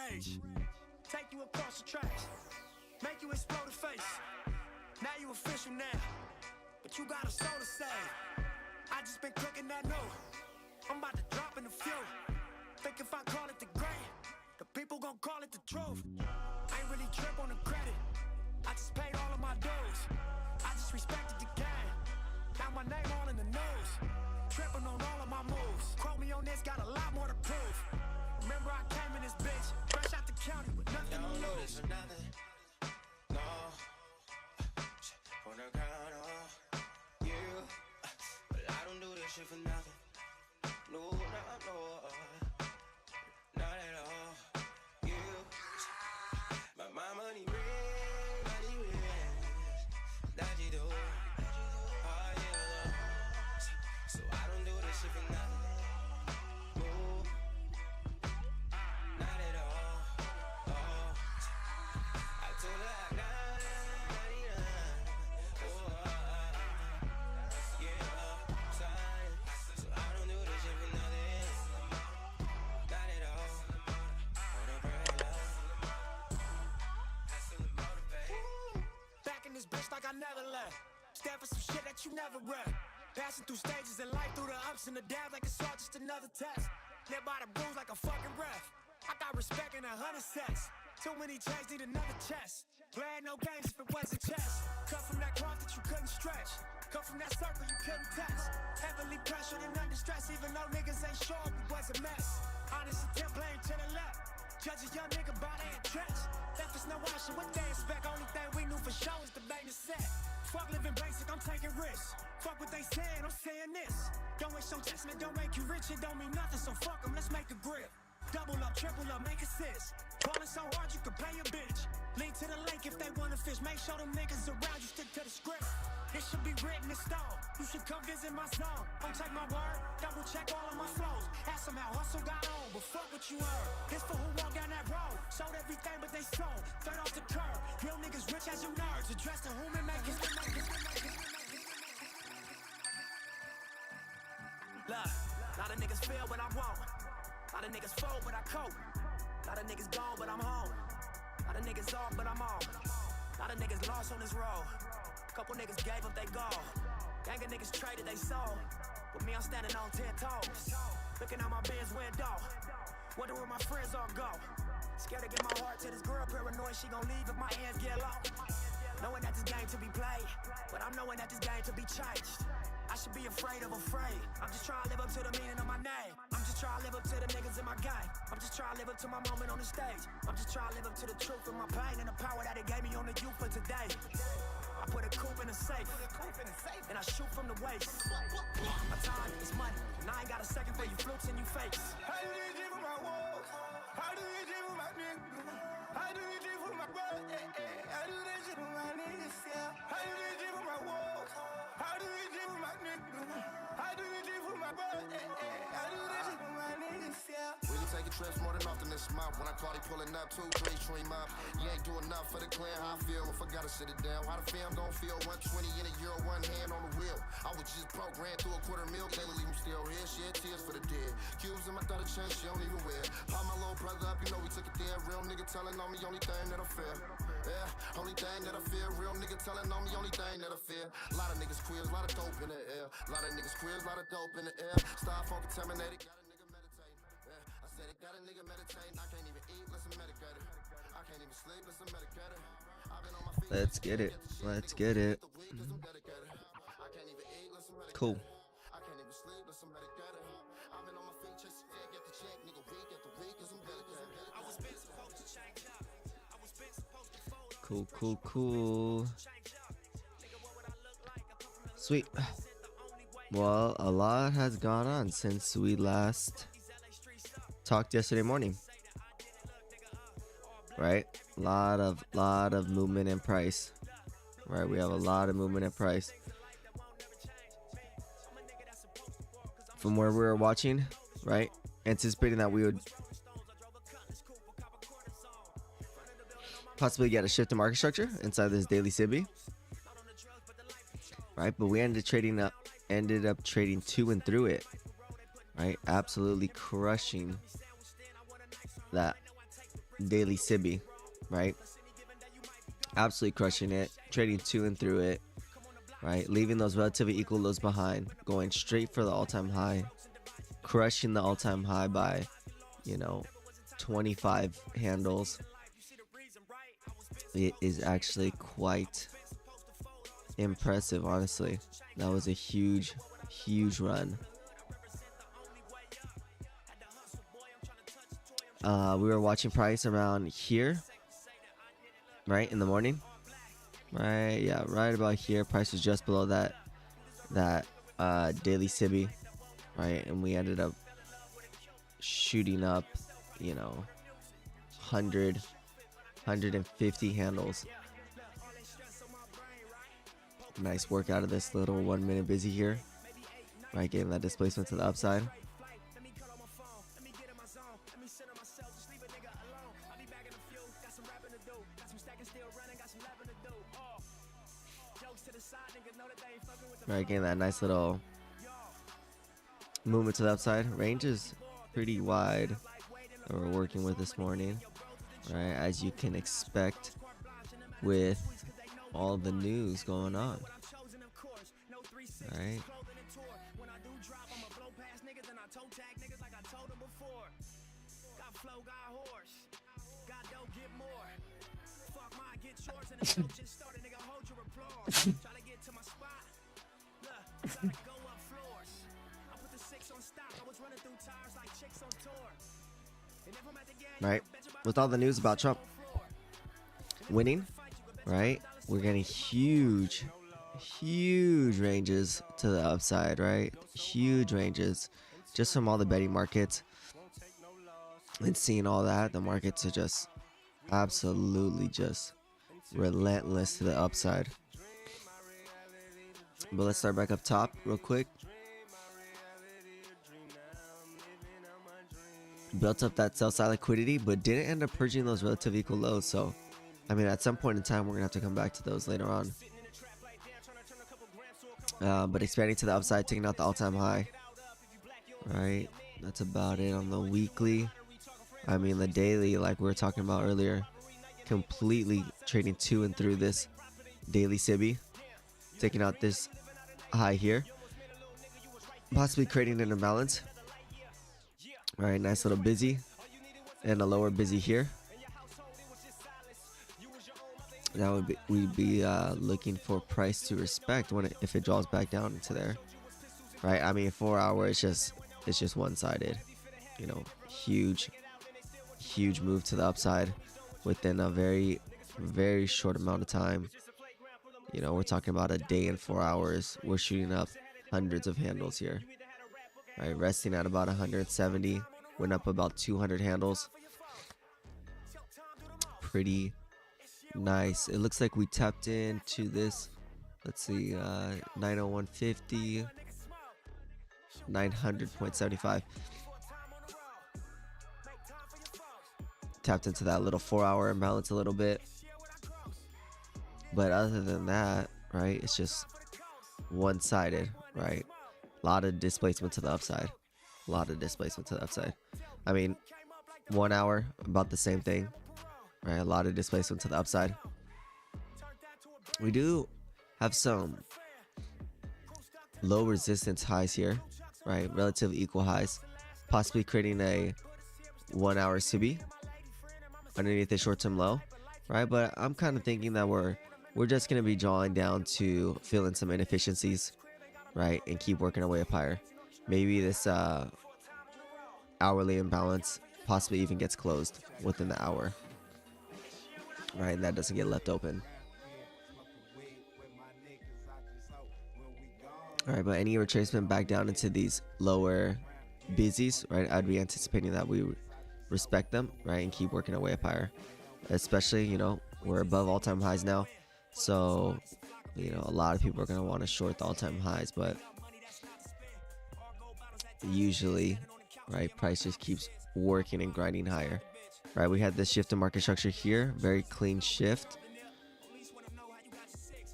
rage. Take you across the tracks, make you explode the face. Now you official now, but you got a soul to save. I just been cooking that note, I'm about to drop in the few. Think if I call it the great, the people gon' call it the truth. I ain't really trip on the credit, I just paid all of my dues. I just respected the game, now my name all in the news. Tripping on all of my moves, quote me on this, got a lot more to prove. Remember I came in this bitch, fresh out the county with nothing to lose. No, on the ground, yeah. But I don't do this shit for nothing. No, not at all. Yeah, but my money real, that you do. Oh yeah, so I don't do this shit for nothing. No, not at all. Oh, I told her not. Like I never left, stand for some shit that you never read. Passing through stages in life, through the ups and the downs, like it's all just another test. Live by the rules like a fucking ref. I got respect in 100 sets. Too many chains need another chest. Playing no games if it wasn't chess. Cut from that cloth that you couldn't stretch. Cut from that circle you couldn't test. Heavily pressured and under stress, even though niggas ain't sure we was a mess. Honest attempt playing to the left. Judge a young nigga by their address. Left is no option, what they expect. Only thing we knew for sure is the bait is set. Fuck living basic, I'm taking risks. Fuck what they saying, I'm saying this. Don't waste your testament, don't make you rich, it don't mean nothing. So fuck them, let's make a grip. Double up, triple up, make assists. Ballin' so hard you can pay your bitch. Link to the lake if they wanna fish. Make sure them niggas around you stick to the script. This should be written in stone. You should come visit my zone. Don't take my word, double check all of my flows. Ask them how hustle got on, but fuck what you heard. This for who walk down that road. Sold everything but they sold. Third off the curb. Real niggas rich as you nerds. Address the whom and make it. Look, lot of niggas fail but I won't. Lot of niggas fold but I cope. Lot of niggas gone but I'm home. Lot of niggas off but I'm on. Lot of niggas lost on this road. Couple niggas gave up they goal. Gang of niggas traded they soul. With me I'm standing on 10 toes. Looking out my Benz window. Wonder where my friends all go. Scared to give my heart to this girl, paranoid she gon' leave if my ends get low. Knowing that this game to be played, but I'm knowing that this game to be changed. I should be afraid of afraid. I'm just trying to live up to the meaning of my name. I'm just trying to live up to the niggas in my gang. I'm just trying to live up to my moment on the stage. I'm just trying to live up to the truth of my pain and the power that it gave me on the youth for today. I put a coupe in a safe, and I shoot from the waist. My time is money, and I ain't got a second for you flukes and you fakes. How do you dream of my walls? How do you dream of my niggas? How do you dream of my brother? I do that shit with my niggas, yeah. How do you dream of my walls? How do you dream of my niggas? How do you dream of my brother? I do that shit with my niggas, yeah. We be taking trips more than often this month. When I call, he pulling up 2, 3, stream up. You ain't doing enough for the clan. How I feel if I gotta sit it down. How the fam gon' feel? 120 in a euro, one hand on the wheel. I was just programmed through a $250,000. They leave him still here. Shed tears for the dead. Cubes in my thought of change, she don't even wear. Pop my little brother up, you know we took it there. Real nigga telling on me, only thing that I fear. Yeah, only thing that I fear. Real nigga telling on me, only thing that I fear. A lot of niggas queers, a lot of dope in the air. A lot of niggas queers, a lot of dope in the air. Styrofoam contaminated. Got a nigga meditating. Yeah, I said it, got a nigga meditating. I can't even eat, listen medicated. I can't even sleep, listen medicated. I've been on my feet. Let's get it. Let's get it. Cool. I can't even sleep, listen medicated. I've been on my feet, chase the check, get the check, nigga weak, get the weak, cause I'm dedicated. I was been supposed to change up. I was been supposed to fold up. Cool, cool, cool. Sweet. Well, a lot has gone on since we last talked yesterday morning. Right? Lot of movement in price. Right? We have a lot of movement in price. From where we were watching, right? Anticipating that we would possibly get a shift in market structure inside this daily SIBI. Right? But we ended up trading to and through it. Right? Absolutely crushing that daily Sibi, right? Absolutely crushing it, trading to and through it, right? Leaving those relatively equal lows behind, going straight for the all-time high, crushing the all-time high by, 25 handles. It is actually quite impressive, honestly. That was a huge run. We were watching price around here, right, in the morning, right? Yeah, right about here. Price was just below that daily Sibi, right? And we ended up shooting up, 150 handles. Nice work out of this little 1 minute busy here, right? Getting that displacement to the upside. Right, getting that nice little movement to the upside. Range is pretty wide that we're working with this morning, right? As you can expect with all the news going on, right? Right, with all the news about Trump winning, right, we're getting huge ranges to the upside, right? Huge ranges just from all the betting markets. And seeing all that, the markets are just absolutely just relentless to the upside. But let's start back up top real quick. Built up that sell side liquidity, but didn't end up purging those relative equal lows. So, I mean, at some point in time, we're gonna have to come back to those later on. But expanding to the upside, taking out the all-time high. Right, that's about it on the weekly. I mean, the daily, like we were talking about earlier, completely trading to and through this daily Sibi, taking out this high here, possibly creating an imbalance. All right, nice little busy and a lower busy here. That would be, we'd be looking for price to respect if it draws back down into there, right? I mean, 4 hour, it's just one-sided, huge move to the upside within a very short amount of time. We're talking about a day and 4 hours. We're shooting up hundreds of handles here. Right, resting at about 170, went up about 200 handles. Pretty nice. It looks like we tapped into this. Let's see, 901.50, 900.75. Tapped into that little 4 hour imbalance a little bit. But other than that, right, it's just one-sided, right? A lot of displacement to the upside. I mean, 1 hour, about the same thing, right? A lot of displacement to the upside. We do have some low resistance highs here, right? Relatively equal highs, possibly creating a 1 hour Sibi underneath the short-term low, right? But I'm kind of thinking that we're just going to be drawing down to fill in some inefficiencies, right, and keep working our way up higher. Maybe this hourly imbalance possibly even gets closed within the hour, right, and that doesn't get left open. All right, but any retracement back down into these lower busies, right, I'd be anticipating that we would respect them, right, and keep working our way up higher. Especially, we're above all-time highs now, so a lot of people are going to want to short the all-time highs, but usually, right, price just keeps working and grinding higher, right? We had this shift in market structure here, very clean shift,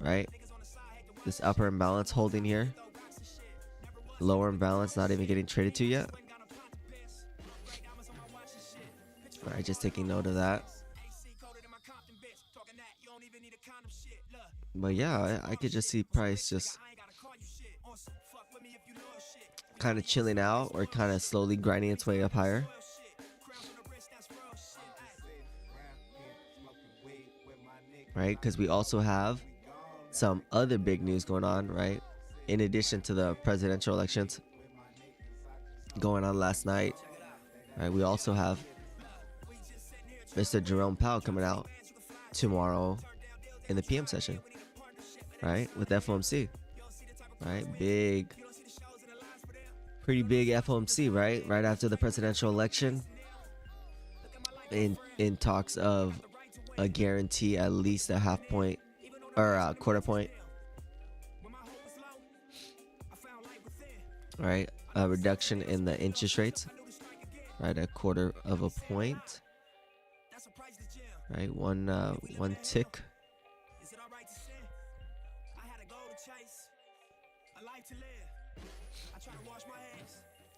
right? This upper imbalance holding here, lower imbalance not even getting traded to yet, All right, just taking note of that. But yeah, I could just see price just kind of chilling out or kind of slowly grinding its way up higher. Right, because we also have some other big news going on, right? In addition to the presidential elections going on last night, right? We also have Mr. Jerome Powell coming out tomorrow in the PM session, right? With FOMC, right? Pretty big FOMC, right? Right after the presidential election, in talks of a guarantee at least a half point or a quarter point, right? A reduction in the interest rates, right? A quarter of a point, right? One tick.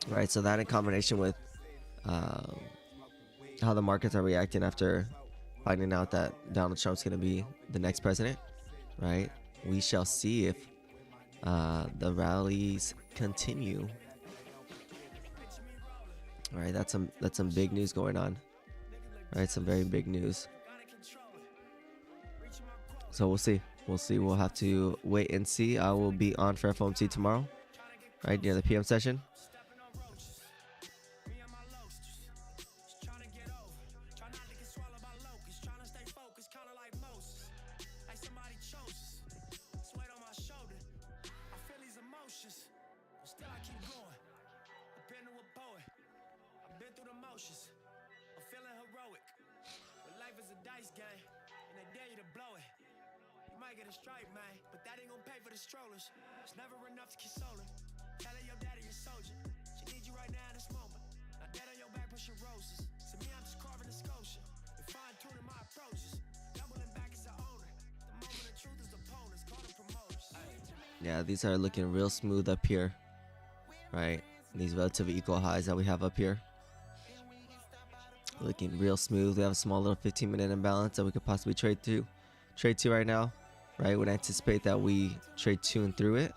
Right, so that in combination with how the markets are reacting after finding out that Donald Trump's going to be the next president, right? We shall see if the rallies continue. All right, that's some big news going on. All right, some very big news. So we'll see. We'll have to wait and see. I will be on for FOMC tomorrow, right near the PM session. Yeah, these are looking real smooth up here, right? These relatively equal highs that we have up here, looking real smooth. We have a small little 15-minute imbalance that we could possibly trade to right now, right? Would anticipate that we trade to and through it,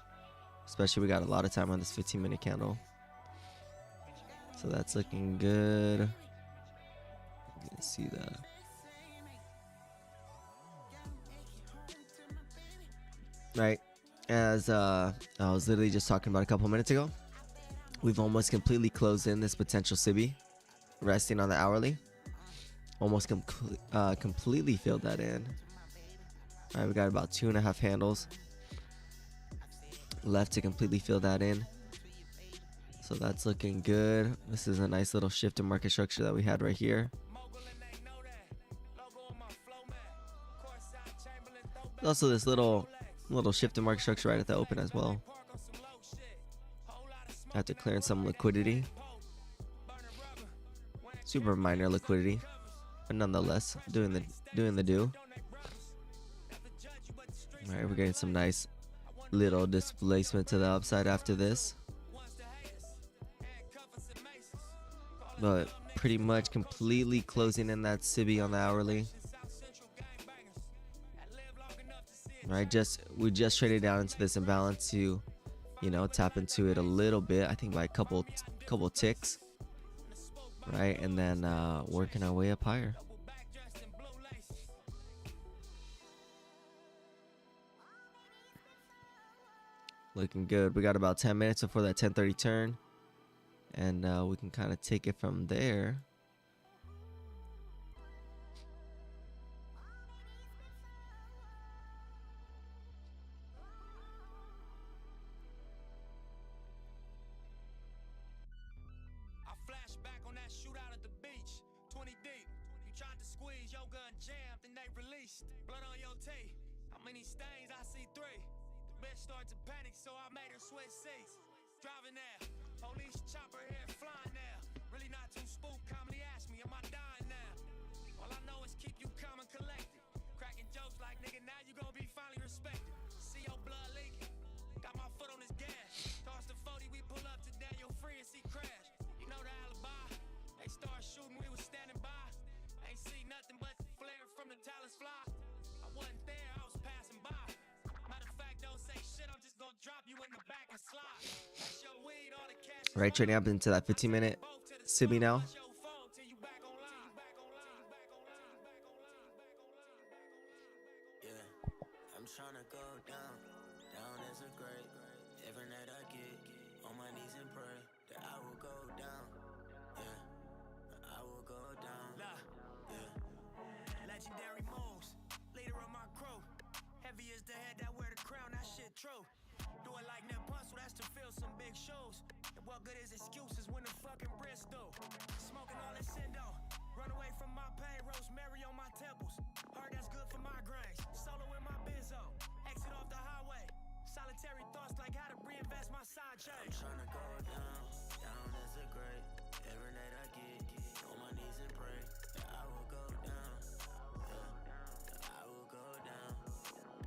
especially we got a lot of time on this 15-minute candle. So that's looking good. You can see that. Right, as I was literally just talking about a couple minutes ago, we've almost completely closed in this potential SIBI, resting on the hourly. Almost completely filled that in. All right, we got about 2.5 handles left to completely fill that in. So that's looking good. This is a nice little shift in market structure that we had right here. Also this little shift in market structure right at the open as well, after clearing some liquidity, super minor liquidity, but nonetheless doing the do. All right, we're getting some nice little displacement to the upside after this, but pretty much completely closing in that SIBI on the hourly. Right, we just traded down into this imbalance to, tap into it a little bit. I think by a couple ticks, right, and then working our way up higher. Looking good. We got about 10 minutes before that 10:30 turn, and we can kind of take it from there. Start to panic, so I made her switch seats. Driving now, police chopper here flying now. Really not too spook, comedy ask me, am I dying now? All I know is keep you calm and collected. Cracking jokes like, nigga, now you gon' be finally respected. See your blood leaking, got my foot on his gas. Toss the 40, we pull up to Daniel Free and see crash. You know the alibi, they start shooting, we was standing by. Right, trading up into that 15-minute Sibby now. I'm tryna go down, down is a great. Every night I get on my knees and pray that I will go down, yeah, I will go down, yeah. Legendary moves, leader of my crew. Heavy is the head that wear the crown, that shit true. Do it like Nip Hustle, that's to fill some big shoes. And what good is excuses when the fucking Bristol? Smoking all this Sindo, run away from my pain, rosemary on my temples. Heard that's good for migraines, solo in my benzo. Exit off the highway, solitary thoughts like how to reinvest my side chain. I'm tryna go down, down as a great. Every night I get on my knees and pray that I will go down, yeah, I will go down,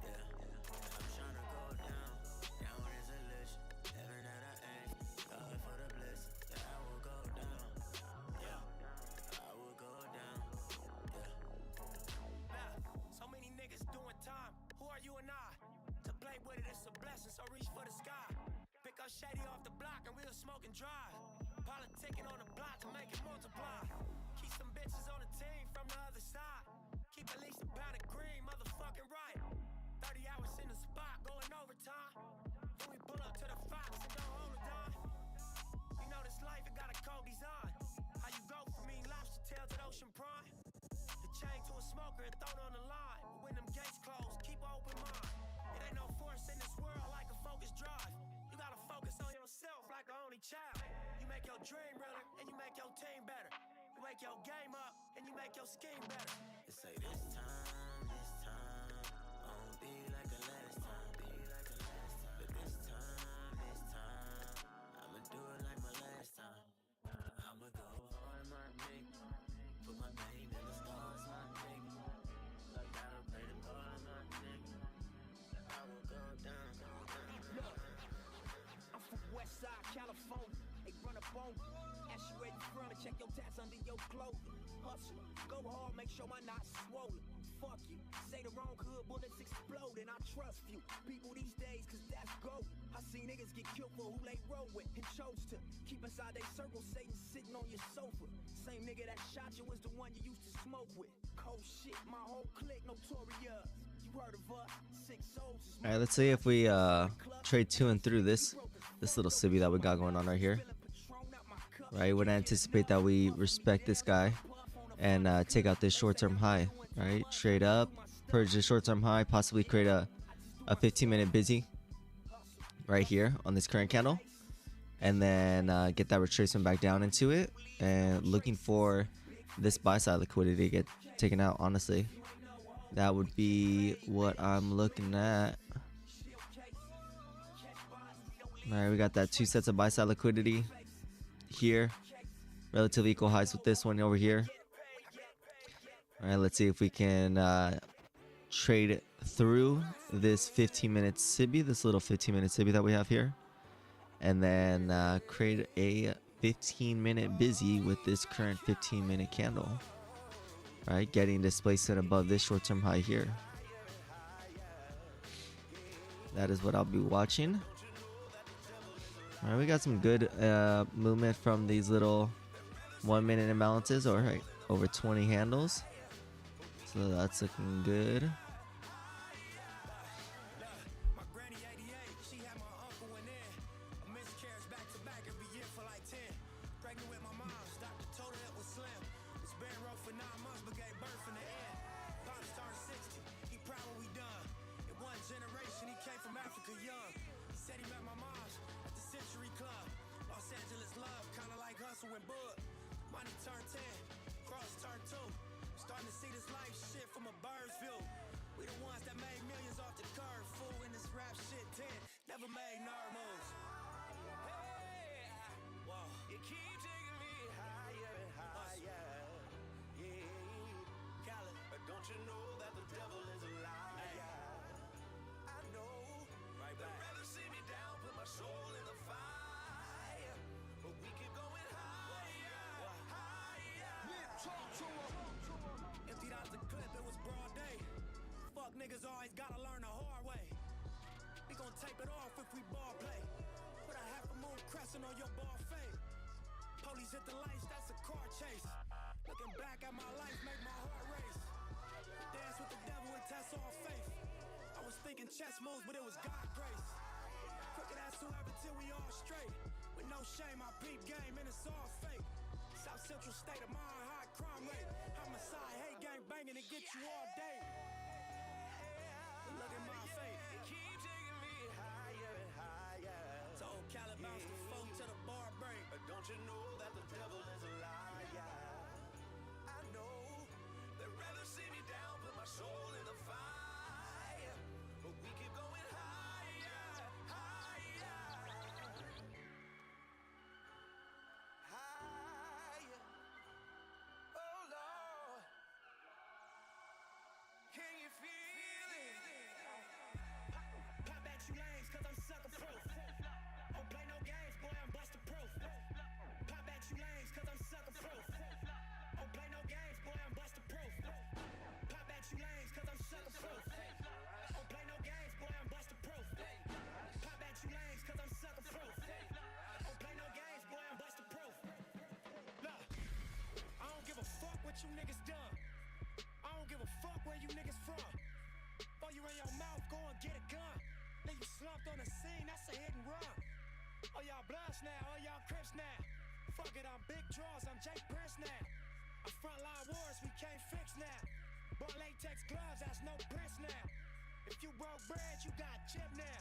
yeah. I'm tryna go down, down as a lich. Every night I aim, going for the bliss, that I will go down, yeah, I will go down, yeah. Nah, so many niggas doing time. Who are you and I? To play with it, it's a blessing, so reach for the sky. Pick up Shady off the block and we'll smoke and drive. Politicking on the block to make it multiply. Keep some bitches on the team from the other side. Keep at least a pound of green, motherfucking right. 30 hours in the spot, going overtime. Then we pull up to the Fox and don't hold a dime. You know this life, it got a cold design. How you go from eating lobster tail to the ocean prime? The chain to a smoker and thrown on the line. But when them gates close, keep an open mind. It ain't no force in this world like a focus drive. You gotta focus on yourself like an only child. You make your dream realer and you make your team better. You wake your game up and you make your scheme better. They say this time, won't be like the last time, But this time, I'ma do it like my last time. I'ma go hard, my nigga. Put my name in the stars, my nigga. Like gotta pray to God, my nigga. I will go down, Look, I'm from Westside, California. They run up on you. Ask you where you from and check your tats under your clothing. Hustle, go hard, make sure my knot's swollen. Fuck you, say the wrong hood, bullets explode, and I trust you. People these days, cause that's gold. I see niggas get killed for who they roll with and chose to keep inside they circle, Satan sitting on your sofa. Same nigga that shot you was the one you used to smoke with. Cold shit, my whole clique notorious. You heard of us, 6 souls. All right, let's see if we trade to and through this little civvy that we got going on right here. Right, would anticipate that we respect this guy and take out this short-term high. Right, trade up, purge the short-term high, possibly create a 15-minute busy right here on this current candle, and then get that retracement back down into it, and looking for this buy side liquidity to get taken out. Honestly, that would be what I'm looking at. All right, we got that 2 sets of buy side liquidity here, relatively equal highs with this one over here. All right, let's see if we can trade through this 15-minute Sibby, this little 15-minute Sibby that we have here, and then create a 15-minute busy with this current 15-minute candle. All right, getting displacement above this short-term high here. That is what I'll be watching. All right, we got some good movement from these little 1-minute imbalances. All right, over 20 handles. So that's looking good. My granny 88, she had my uncle in there. A miscarriage back to back every year for like 10. Pregnant with my mom, doctor told her it was slim. Was been rough for 9 months, but gave birth in the end. Pops turned 60, he proud what we done. In one generation, he came from Africa young. He said he met my mom's at the Century Club. Los Angeles love, kinda like Hustle and Bud. Money turned 10, cross turned 2. Starting to see this life shit from a bird's view. We the ones that made millions off the curve, fool. In this rap shit 10, never made nerd moves. Hey, whoa. You keep taking me higher and higher. Yeah, Khaled, but don't you know that the devil is a liar? I know. Right back. They'd rather see me down, put my soul in the fire, but we keep going higher, higher. Emptied out the clip, it was broad day. Fuck niggas always gotta learn the hard way. We gon' tape it off if we ball play. Put a half a smooth crescent on your ball fade. Police hit the lights, that's a car chase. Looking back at my life, make my heart race. Dance with the devil and test all faith. I was thinking chess moves, but it was God grace. Crooked ass whoever till we all straight. With no shame, I peep game and it's all fake. South Central state of mind, high crime rate. Homicide, hate gang banging to get you all day. But look at my fate. Keep taking me higher and higher. So Cali bounce the phone to the bar break. Don't you know that the devil is a liar? I know they'd rather see me down, put my soul in the fire. But we keep going higher, higher, higher. Oh Lord, can you feel it? Pop at you lanes, cause I'm sucker proof. Don't play no games, boy, I'm buster proof. Pop at you lanes, cause I'm sucker proof. Don't play no games, boy, I'm buster proof. Pop at you lanes, cause I'm sucker proof. Don't play no games, boy, I'm buster proof. Pop at you lanes, cause I'm sucker proof. Don't play no games, boy, I'm buster proof. Look, I don't give a fuck what you niggas done. I don't give a fuck where you niggas from. Throw you in your mouth, go and get a gun. Leave you slumped on the scene, that's a hit and run. Oh, y'all bloods now, oh, y'all crips now. Fuck it, I'm big draws, I'm Jake Prince now. I'm frontline wars, we can't fix now. Bought latex gloves, that's no prince now. If you broke bread, you got chip now.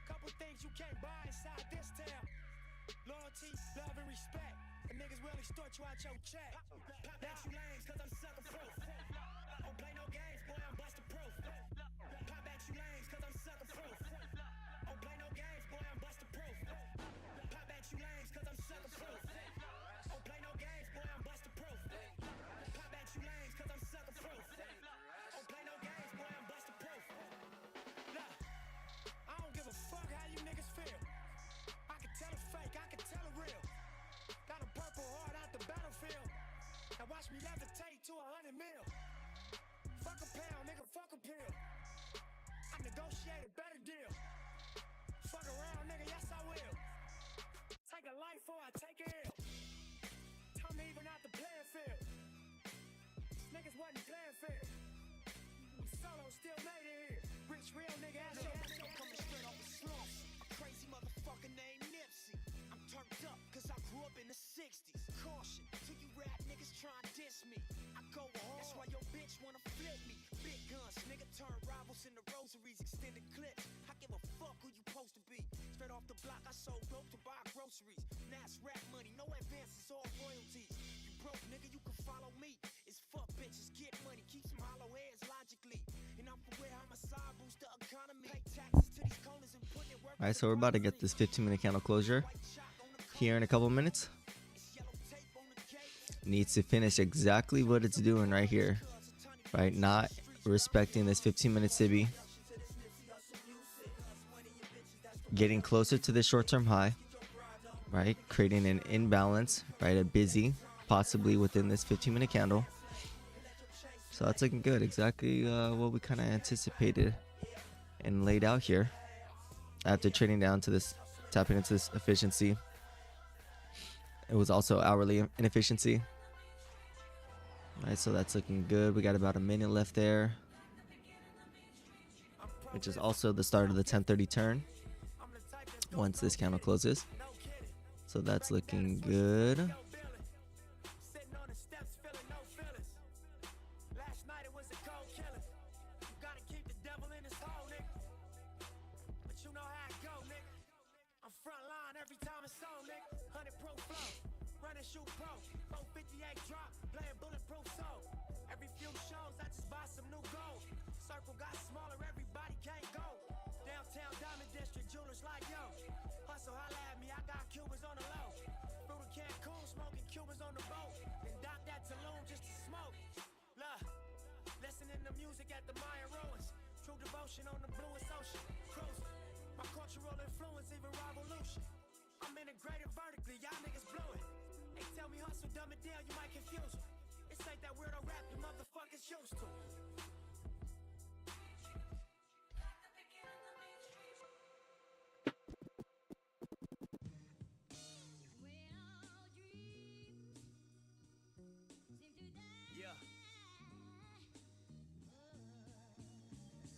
Couple things you can't buy inside this town. Loyalty, love, and respect. The niggas will extort you out your check. Pop at you lanes, cause I'm sucker proof. Don't play no games, boy, I'm buster proof. Pop at you lanes, cause I'm sucker proof. Don't play no games, boy, I'm buster proof. Pop at you lanes, cause I'm sucker proof. Don't play no games, boy, I'm buster proof. Pop at you lanes, cause I'm sucker proof. Don't play no games, boy, I'm buster proof. Look, I don't give a fuck how you niggas feel. I can tell a fake, I can tell a real. Got a purple heart out the battlefield. Now watch me levitate to 100 mil. Fuck a pound, nigga, fuck a pill. I negotiate a better deal. Fuck around, nigga, yes I will. Take a life or I take a ill. Tell me even out the playing field. Niggas wasn't playing fair. Solo still made it here. Rich real nigga, ass your coming straight off the slumps. A crazy motherfucker named Nipsey. I'm turned up cause I grew up in the 60s. Caution to you rap niggas try and diss me. I go hard, that's why your bitch wanna flip me. Big guns, nigga turn rivals into rosaries. Extended clips, I give a fuck who you supposed to be. Straight off the block, I sold dope to buy groceries. Now it's rap money, no advances, all royalties. You broke nigga, you can follow me. It's fuck bitches, get money, keep some hollow heads logically. And I'm for where homicide boost the economy. Pay taxes to these corners and put it work. Alright, so we're about to get this 15-minute candle closure here in a couple minutes. Needs to finish exactly what it's doing right here, right? Not respecting this 15-minute Sibby. Getting closer to the short-term high, right? Creating an imbalance, right? A busy, possibly within this 15-minute candle. So that's looking good. Exactly what we kind of anticipated and laid out here. After trading down to this, tapping into this efficiency. It was also hourly inefficiency. Alright, so that's looking good. We got about a minute left there, which is also the start of the 10:30 turn once this candle closes. So that's looking good. Sitting on the steps, feeling no feelings. Last night it was a cold killing. You gotta keep the devil in his hole, nigga. But you know how it go, nigga. I'm front line every time it's on, nigga. 100 pro flow, run and shoot pro. 458 drop, playing bulletproof soul. Every few shows I just buy some new gold. Circle got smaller, everybody can't go. Downtown Diamond District, jewelers like yo. Hustle, holla at me, I got Cubans on the low. Through the Cancun, smoking Cubans on the boat. And dock that Tulum just to smoke. Look, listening to music at the Mayan ruins. True devotion on the bluest ocean. Cruising, my cultural influence, even revolution. I'm integrated vertically, y'all niggas blew it. They tell me hustle, dumb it down, you might confuse them. This ain't that weirdo rap you motherfuckers used to.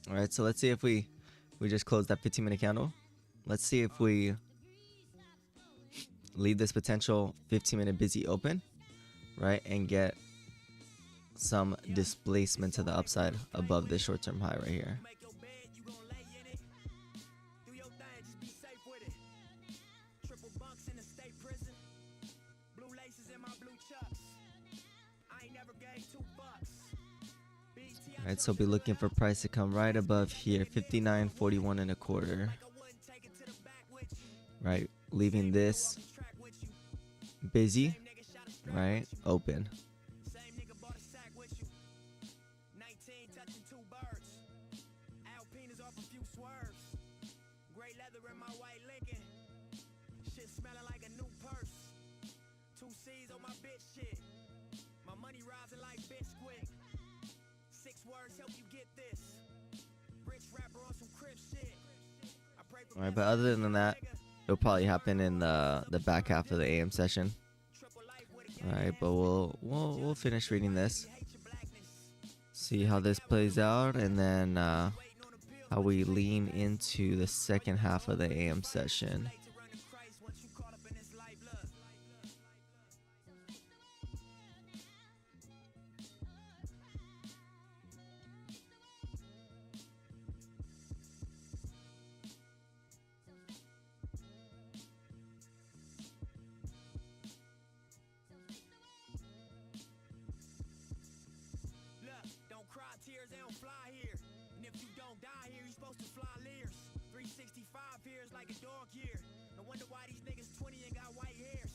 All right, so let's see if we just close that 15-minute candle. Let's see if we leave this potential 15-minute busy open, right, and get some displacement to the upside above this short-term high right here. Make your bed, you gon' lay in it. Do your thing, just be safe with it. Triple bunks in the state prison. Blue laces in my blue chucks. I ain't never gave 2 bucks. BT, All right, so be looking for price to come right above here, 59.41 and a quarter. I wouldn't take it to the back with you. Right, leaving this Track with you. busy, Nigga shot a strap right, with you. open. Same nigga bought a sack with you. 19 touching 2 birds. Alpine is off a few swerves. Gray leather in my white Lincoln. Shit smelling like a new purse. 2 C's on my bitch shit. My money rising like Bisquick. 6 words help you get this. Rich rapper on some crib shit. I pray for All right, but other than that, it'll probably happen in the back half of the AM session. triple life with a All right, but we'll finish reading this, see how this plays out, and then how we lean into the second half of the AM session. to run the Christ once you caught up in this life. Look. Look, don't cry tears, they don't fly here. And if you don't die here, you're supposed to fly leers. 365 here is like a dog year. No wonder why these niggas 20 and got white hairs.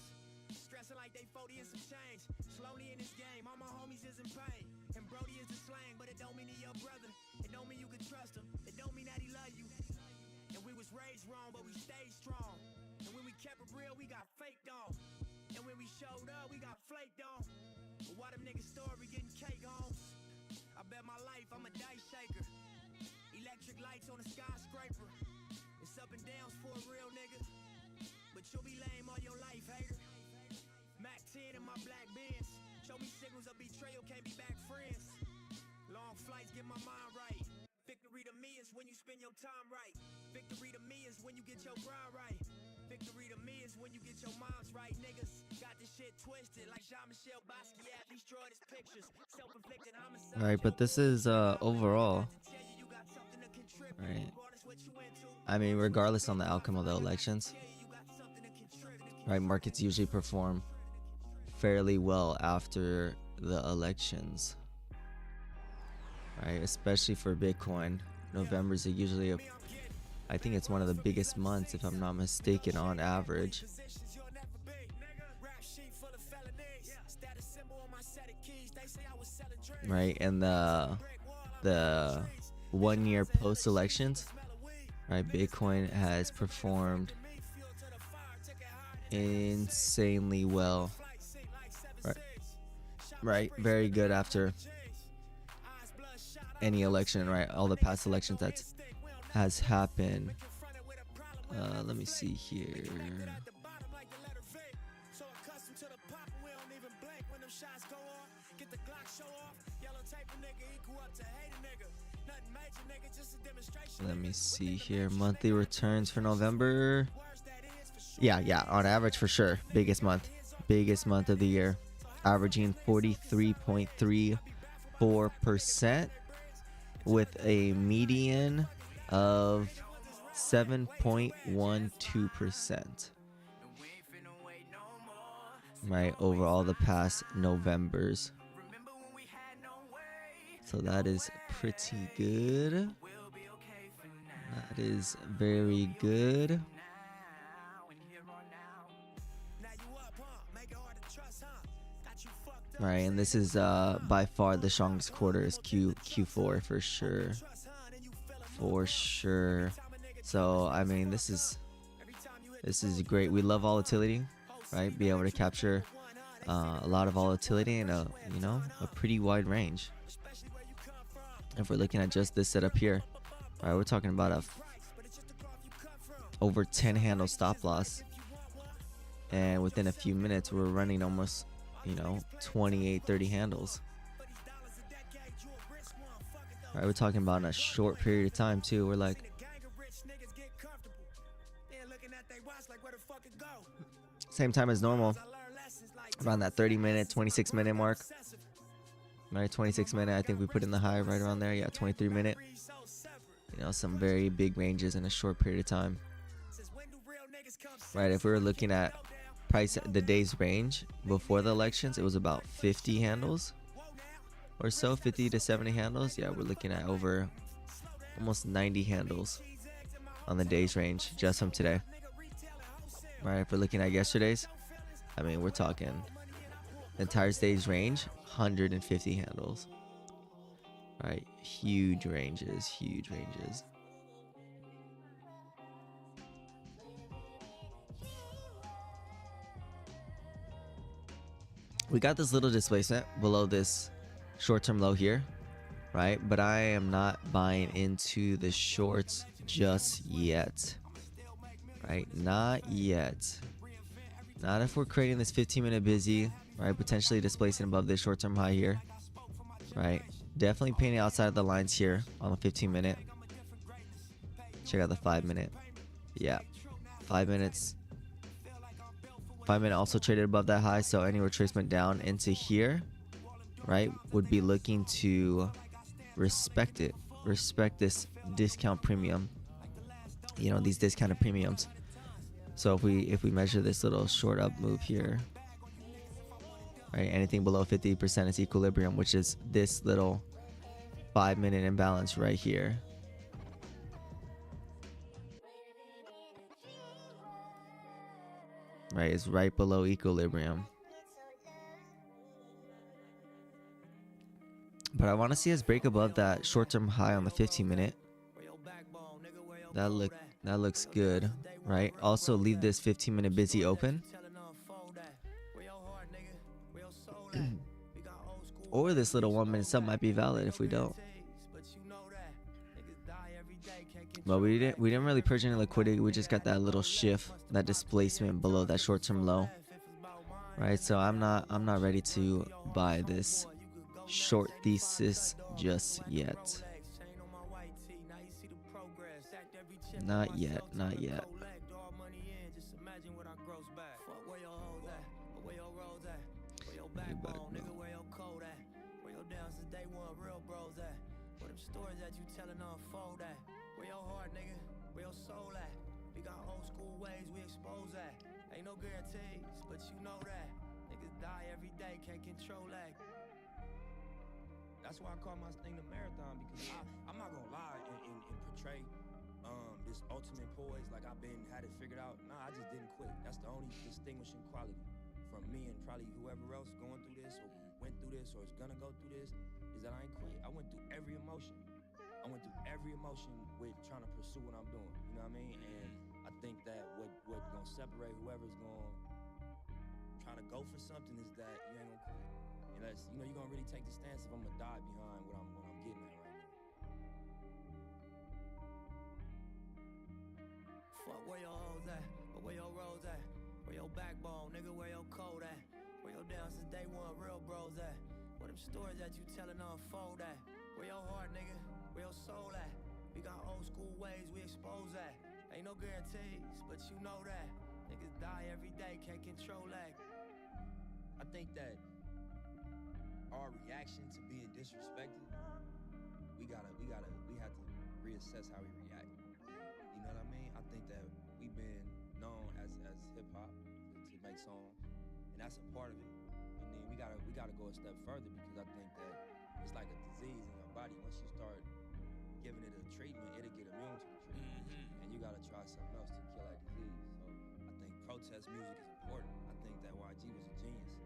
Stressing like they 40 and some change. Slowly in this game, all my homies is in pain. And Brody is the slang, but it don't mean he your brother. It don't mean you can trust him. It don't mean that he love you. And we was raised wrong, but we stayed strong. And when we kept it real, we got faked on. And when we showed up, we got flaked on. But why them niggas story getting cake homes? I bet my life I'm a dice shaker. Electric lights on a skyscraper. It's up and downs for a real nigga. But you'll be lame all your life, hater. Mac 10 in my black Benz. Show me signals of betrayal, can't be back friends. Long flights get my mind right. Victory to me is when you spend your time right. Victory to me is when you get your grind right. Victory to me is when you get your minds right, niggas. Got this shit twisted like Jean-Michel Basquiat destroyed his pictures. Self-inflicted homicide. All right, but this is overall, right? I mean, regardless on the outcome of the elections, right? Markets usually perform fairly well after the elections, right? Especially for Bitcoin. November's usually I think it's one of the biggest months, if I'm not mistaken, on average. Right, and the 1 year post elections, right, Bitcoin has performed insanely well. Right, very good after any election, right? All the past elections that has happened. Let me see here. Let me see here. Monthly returns for November. Yeah, on average for sure. Biggest month of the year. Averaging 43.34% with a median of 7.12%. Right, over all the past Novembers. So that is pretty good. That is very good. Right, and this is by far the strongest quarter is Q4 for sure. For sure. So I mean, this is great. We love volatility, right? Be able to capture a lot of volatility in a pretty wide range. If we're looking at just this setup here, all right, we're talking about a over 10 handle stop loss, and within a few minutes we're running almost 28-30 handles. Right, we're talking about in a short period of time too. We're like same time as normal, around that 30-minute, 26-minute mark. Right, 26-minute. I think we put in the high right around there. Yeah, 23-minute. You know, some very big ranges in a short period of time. Right, if we were looking at price, the day's range before the elections, it was about 50 handles or so, 50 to 70 handles. Yeah, we're looking at over almost 90 handles on the day's range just from today. Right, if we're looking at yesterday's, I mean, we're talking the entire day's range, 150 handles. Right, huge ranges, huge ranges. We got this little displacement below this short-term low here, right? But I am not buying into the shorts just yet, right? Not yet. Not if we're creating this 15-minute busy, right? Potentially displacing above this short-term high here, right? Definitely painting outside of the lines here on the 15-minute. Check out the 5-minute. Yeah, 5 minutes. 5-minute also traded above that high, so any retracement down into here, right, would be looking to respect it, respect this discount premium, you know, these discounted premiums. So if we measure this little short up move here, right, anything below 50% is equilibrium, which is this little 5-minute imbalance right here. Right, it's right below equilibrium. But I want to see us break above that short-term high on the 15-minute. That looks good, right? Also leave this 15-minute busy open. Or this little 1-minute sub might be valid if we don't. But we didn't really purge any liquidity. We just got that little shift, that displacement below that short-term low, right? So I'm not ready to buy this short thesis just yet. Not yet, not yet. Stories that you telling unfold that. Where your heart, nigga? Where your soul at? We got old school ways, we expose that. Ain't no guarantees, but you know that. Niggas die every day, can't control that. That's why I call my thing the marathon, because I'm not gonna lie and portray this ultimate poise like I've had it figured out. Nah, I just didn't quit. That's the only distinguishing quality from me and probably whoever else going through this or went through this or is gonna go through this, is that I ain't quit. I went through every emotion. I went through every emotion with trying to pursue what I'm doing. You know what I mean? And I think that what gonna separate whoever's gonna try to go for something is that you ain't gonna quit. Unless, you know, you're gonna really take the stance if I'm gonna die behind what I'm getting at right now. Fuck where your hoes at, or where your roads at, where your backbone, nigga, where your code at, where your down since day one real bros at. Where them stories that you telling unfold at. Where your heart, nigga? Where your soul at? We got old school ways, we expose that. Ain't no guarantees, but you know that. Niggas die every day, can't control that. I think that our reaction to being disrespected, we have to reassess how we react. You know what I mean? I think that we've been known as hip hop to make songs, and that's a part of it. And then we gotta go a step further, because I think that it's like a disease in your body. Once you start giving it a treatment, it'll get immune to the treatment. And you gotta try something else to kill that disease. So I think protest music is important. I think that YG was a genius.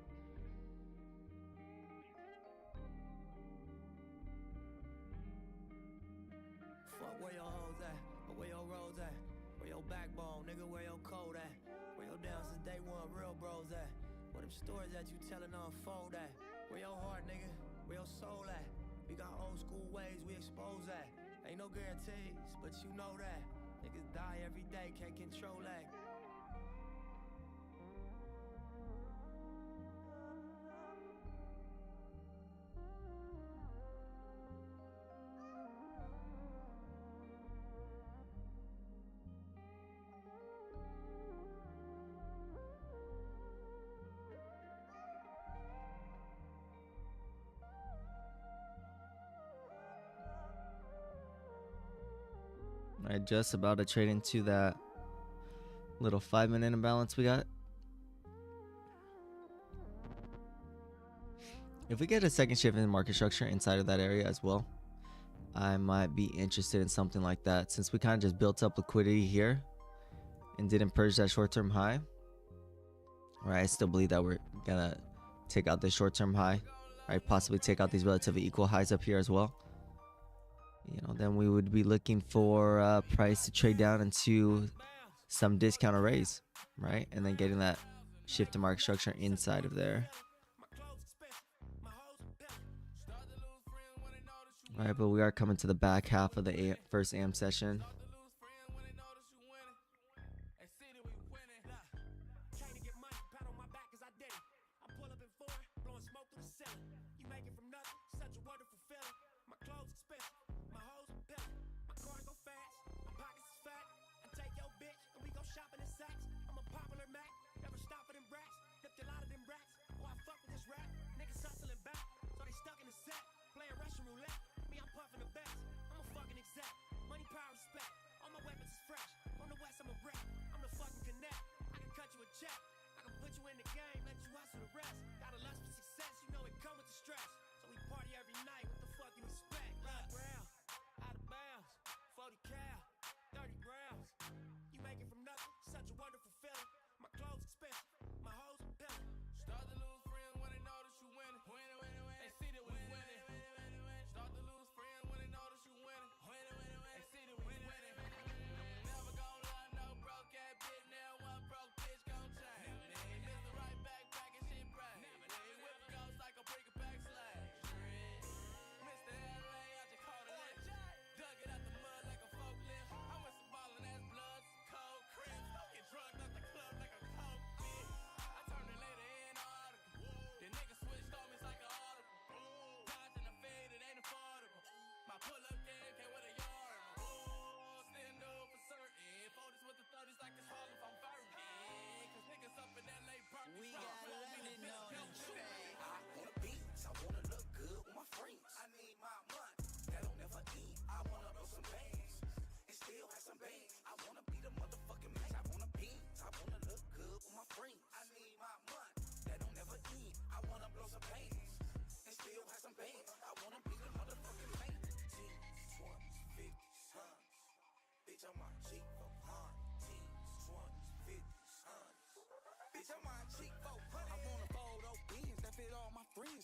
Fuck where your hoes at, or where your roads at, where your backbone, nigga, where your code at, where your down since day one real bros at. Where them stories that you telling unfold at. Where your heart, nigga? Where your soul at? We got old school ways, we expose that. Ain't no guarantees, but you know that. Niggas die every day, can't control that. Right, just about to trade into that little 5-minute imbalance we got. If we get a second shift in market structure inside of that area as well, I might be interested in something like that, since we kind of just built up liquidity here and didn't purge that short-term high. Right, I still believe that we're gonna take out this short-term high, right? Possibly take out these relatively equal highs up here as well. You know, then we would be looking for price to trade down into some discount or raise, right? And then getting that shift to market structure inside of there. All right, but we are coming to the back half of the first AM session.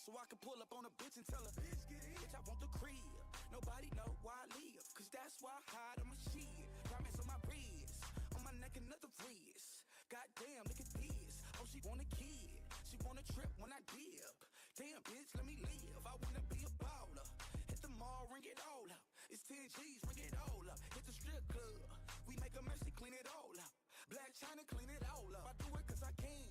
So I can pull up on a bitch and tell her, bitch, get in. Bitch, I want the crib. Nobody know why I live, cause that's why I hide on my shit. Diamonds on my wrist, on my neck another wrist. Goddamn, look at this. Oh, she want a kid. She want a trip when I dip. Damn, bitch, let me live. I wanna be a baller. Hit the mall, ring it all up. It's 10 G's, ring it all up. Hit the strip club. We make a mercy, clean it all up. Black China, clean it all up. I do it cause I can.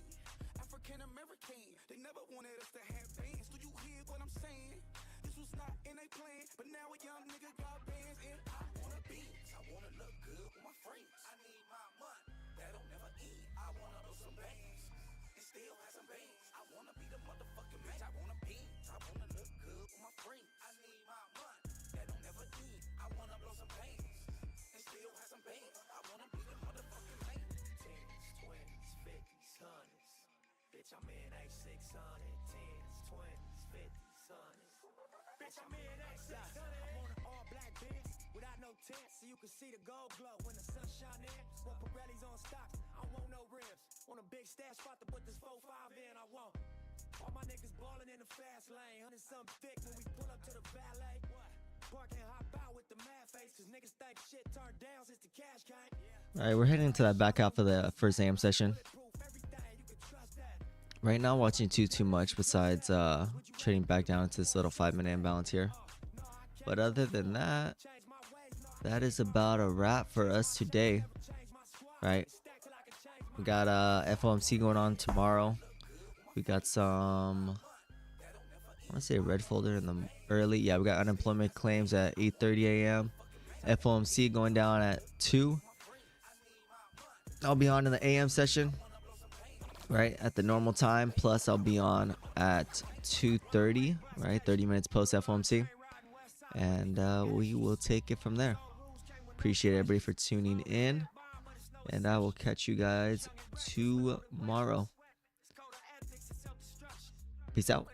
African American, they never wanted us to have bands. Do you hear what I'm saying? This was not in a plan, but now a young nigga got bands. And I wanna be, I wanna look good with my friends. I need my money, that don't never end. I wanna blow some bands, and still have some bands. I wanna be the motherfucking bitch. I wanna be, I wanna look good with my friends. I need my money, that don't never end. I wanna blow some bands, and still have some bands. I wanna be the motherfucking man. 10s, 20s, 50s, 100s. Bitch, I'm in A600, 10s, 20s, 50s, 100s. Bitch, I'm in A600. I want an all black Benz without no tent, so you can see the gold glow when the sun shine in. Want Pirellis on stocks, I don't want no rims. Want a big stash spot to put this 4-5 in, I want. All my niggas ballin' in the fast lane, 100 something thick when we pull up to the valet. What? Park and hop out with the mad face, cause niggas think shit turned down since the cash came. All right, we're heading into that back half of the first AM session. Right now, watching too much besides trading back down into this little 5-minute imbalance here. But other than that, that is about a wrap for us today. Right? We got FOMC going on tomorrow. We got some, I want to say a red folder in the early. Yeah, we got unemployment claims at 8:30 a.m. FOMC going down at 2. I'll be on in the AM session, right, at the normal time. Plus, I'll be on at 2:30, right, 30 minutes post FOMC. And we will take it from there. Appreciate everybody for tuning in. And I will catch you guys tomorrow. Peace out.